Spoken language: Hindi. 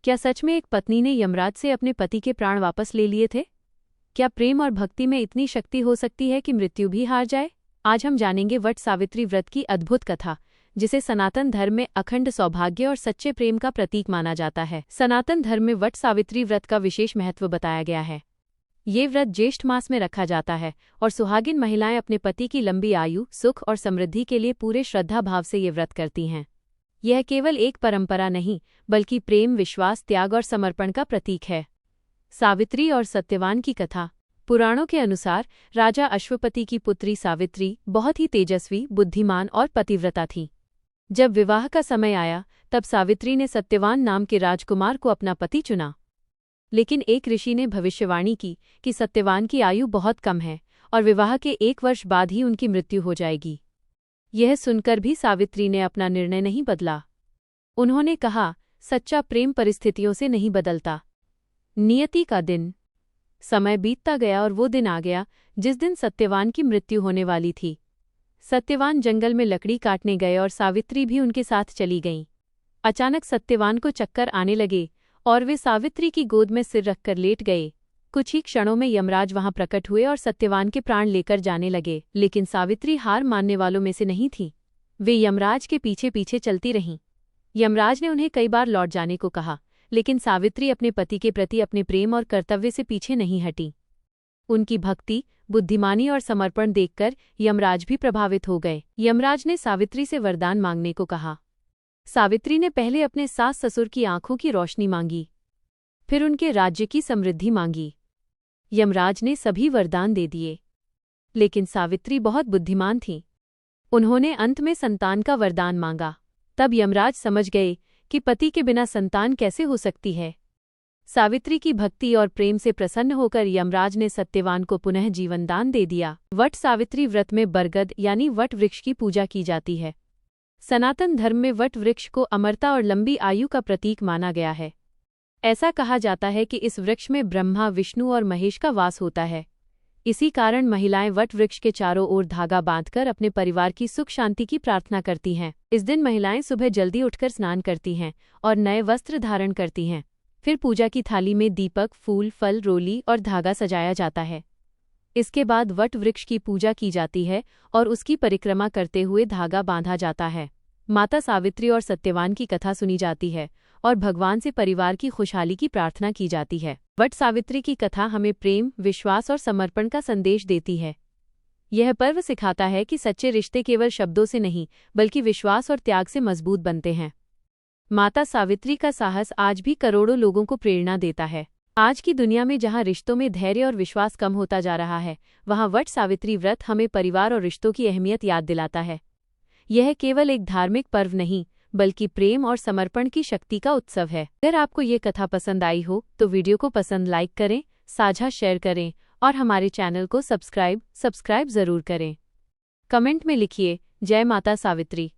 क्या सच में एक पत्नी ने यमराज से अपने पति के प्राण वापस ले लिए थे? क्या प्रेम और भक्ति में इतनी शक्ति हो सकती है कि मृत्यु भी हार जाए? आज हम जानेंगे वट सावित्री व्रत की अद्भुत कथा, जिसे सनातन धर्म में अखंड सौभाग्य और सच्चे प्रेम का प्रतीक माना जाता है। सनातन धर्म में वट सावित्री व्रत का विशेष महत्व बताया गया है। ये व्रत ज्येष्ठ मास में रखा जाता है और सुहागिन महिलाएं अपने पति की लंबी आयु, सुख और समृद्धि के लिए पूरे श्रद्धा भाव से ये व्रत करती हैं। यह केवल एक परंपरा नहीं, बल्कि प्रेम, विश्वास, त्याग और समर्पण का प्रतीक है। सावित्री और सत्यवान की कथा। पुराणों के अनुसार राजा अश्वपति की पुत्री सावित्री बहुत ही तेजस्वी, बुद्धिमान और पतिव्रता थी। जब विवाह का समय आया, तब सावित्री ने सत्यवान नाम के राजकुमार को अपना पति चुना। लेकिन एक ऋषि ने भविष्यवाणी की कि सत्यवान की आयु बहुत कम है और विवाह के 1 वर्ष बाद ही उनकी मृत्यु हो जाएगी। यह सुनकर भी सावित्री ने अपना निर्णय नहीं बदला। उन्होंने कहा, सच्चा प्रेम परिस्थितियों से नहीं बदलता। नियति का दिन। समय बीतता गया और वो दिन आ गया जिस दिन सत्यवान की मृत्यु होने वाली थी। सत्यवान जंगल में लकड़ी काटने गए और सावित्री भी उनके साथ चली गईं। अचानक सत्यवान को चक्कर आने लगे और वे सावित्री की गोद में सिर रखकर लेट गए। कुछ ही क्षणों में यमराज वहां प्रकट हुए और सत्यवान के प्राण लेकर जाने लगे। लेकिन सावित्री हार मानने वालों में से नहीं थी। वे यमराज के पीछे पीछे चलती रहीं। यमराज ने उन्हें कई बार लौट जाने को कहा, लेकिन सावित्री अपने पति के प्रति अपने प्रेम और कर्तव्य से पीछे नहीं हटी। उनकी भक्ति, बुद्धिमानी और समर्पण देखकर यमराज भी प्रभावित हो गए। यमराज ने सावित्री से वरदान मांगने को कहा। सावित्री ने पहले अपने सास ससुर की आंखों की रोशनी मांगी, फिर उनके राज्य की समृद्धि मांगी। यमराज ने सभी वरदान दे दिए, लेकिन सावित्री बहुत बुद्धिमान थीं। उन्होंने अंत में संतान का वरदान मांगा। तब यमराज समझ गए कि पति के बिना संतान कैसे हो सकती है। सावित्री की भक्ति और प्रेम से प्रसन्न होकर यमराज ने सत्यवान को पुनः जीवनदान दे दिया। वट सावित्री व्रत में बरगद यानी वट वृक्ष की पूजा की जाती है। सनातन धर्म में वट वृक्ष को अमरता और लंबी आयु का प्रतीक माना गया है। ऐसा कहा जाता है कि इस वृक्ष में ब्रह्मा, विष्णु और महेश का वास होता है। इसी कारण महिलाएं वट वृक्ष के चारों ओर धागा बांधकर अपने परिवार की सुख शांति की प्रार्थना करती हैं। इस दिन महिलाएं सुबह जल्दी उठकर स्नान करती हैं और नए वस्त्र धारण करती हैं। फिर पूजा की थाली में दीपक, फूल, फल, रोली और धागा सजाया जाता है। इसके बाद वट वृक्ष की पूजा की जाती है और उसकी परिक्रमा करते हुए धागा बांधा जाता है। माता सावित्री और सत्यवान की कथा सुनी जाती है और भगवान से परिवार की खुशहाली की प्रार्थना की जाती है। वट सावित्री की कथा हमें प्रेम, विश्वास और समर्पण का संदेश देती है। यह पर्व सिखाता है कि सच्चे रिश्ते केवल शब्दों से नहीं, बल्कि विश्वास और त्याग से मजबूत बनते हैं। माता सावित्री का साहस आज भी करोड़ों लोगों को प्रेरणा देता है। आज की दुनिया में जहां रिश्तों में धैर्य और विश्वास कम होता जा रहा है, वहां वट सावित्री व्रत हमें परिवार और रिश्तों की अहमियत याद दिलाता है। यह केवल एक धार्मिक पर्व नहीं, बल्कि प्रेम और समर्पण की शक्ति का उत्सव है। अगर आपको ये कथा पसंद आई हो तो वीडियो को लाइक करें, साझा शेयर करें और हमारे चैनल को सब्सक्राइब जरूर करें। कमेंट में लिखिए, जय माता सावित्री।